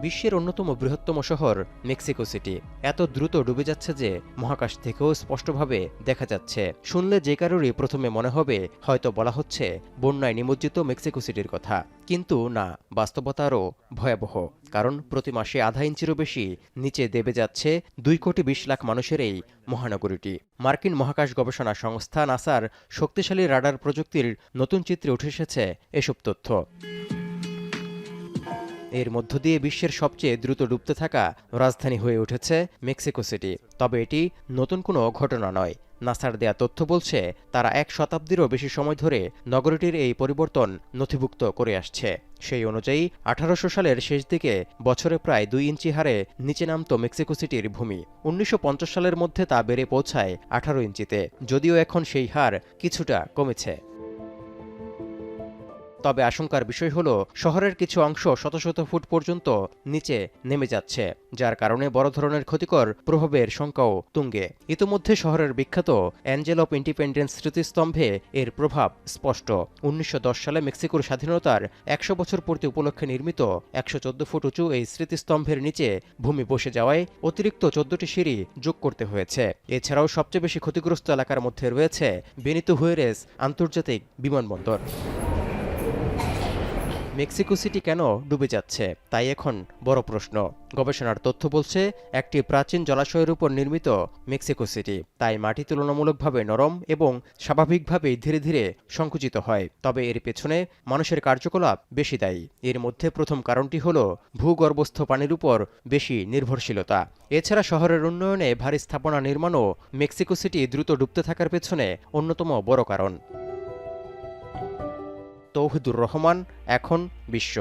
বিশ্বের অন্যতম বৃহত্তম শহর মেক্সিকো সিটি এত দ্রুত ডুবে যাচ্ছে যে মহাকাশ থেকেও স্পষ্টভাবে দেখা যাচ্ছে। শুনলে যে কারোরই প্রথমে মনে হবে হয়তো বলা হচ্ছে বন্যায় নিমজ্জিত মেক্সিকো সিটির কথা। কিন্তু না, বাস্তবতা আরও ভয়াবহ। কারণ প্রতি মাসে আধা ইঞ্চিরও বেশি নিচে দেবে যাচ্ছে 2,20,00,000 মানুষের এই মহানগরীটি। মার্কিন মহাকাশ গবেষণা সংস্থা নাসার শক্তিশালী রাডার প্রযুক্তির নতুন চিত্রে উঠে এসেছে এসব তথ্য। এর মধ্য দিয়ে বিশ্বের সবচেয়ে দ্রুত ডুবতে থাকা রাজধানী হয়ে উঠেছে মেক্সিকো সিটি। তবে এটি নতুন কোনো ঘটনা নয়। নাসার দেয়া তথ্য বলছে তারা 1 শতাব্দীরও বেশি সময় ধরে নগরীটির এই পরিবর্তন নথিভুক্ত করে আসছে। সেই অনুযায়ী 1800 সালের শেষ দিকে বছরে প্রায় 2 ইঞ্চি হারে নিচে নামত মেক্সিকো সিটির ভূমি। 1950 সালের মধ্যে তা বেড়ে পৌঁছায় 18 ইঞ্চিতে, যদিও এখন সেই হার কিছুটা কমেছে। তবে আশঙ্কার বিষয় হল শহরের কিছু অংশ শত শত ফুট পর্যন্ত নিচে নেমে যাচ্ছে, যার কারণে বড় ধরনের ক্ষতিকর প্রভাবের শঙ্কাও তুঙ্গে। ইতোমধ্যে শহরের বিখ্যাত অ্যাঞ্জেল অফ ইন্ডিপেন্ডেন্স স্মৃতিস্তম্ভে এর প্রভাব স্পষ্ট। 1910 সালে মেক্সিকোর স্বাধীনতার 100 বছর পূর্তি উপলক্ষে নির্মিত 114 ফুট উঁচু এই স্মৃতিস্তম্ভের নিচে ভূমি বসে যাওয়ায় অতিরিক্ত 14টি সিঁড়ি যোগ করতে হয়েছে। এছাড়াও সবচেয়ে বেশি ক্ষতিগ্রস্ত এলাকার মধ্যে রয়েছে বেনিতো হুয়েরেস আন্তর্জাতিক বিমানবন্দর। মেক্সিকো সিটি কেন ডুবে যাচ্ছে তাই এখন বড় প্রশ্ন। গবেষণার তথ্য বলছে একটি প্রাচীন জলাশয়ের উপর নির্মিত মেক্সিকো সিটি, তাই মাটি তুলনামূলকভাবে নরম এবং স্বাভাবিকভাবেই ধীরে ধীরে সংকুচিত হয়। তবে এর পেছনে মানুষের কার্যকলাপ বেশি দায়ী। এর মধ্যে প্রথম কারণটি হল ভূগর্ভস্থ পানির উপর বেশি নির্ভরশীলতা। এছাড়া শহরের উন্নয়নে ভারী স্থাপনা নির্মাণও মেক্সিকো সিটি দ্রুত ডুবতে থাকার পেছনে অন্যতম বড় কারণ। তৌহিদুর রহমান, এখন বিশ্ব।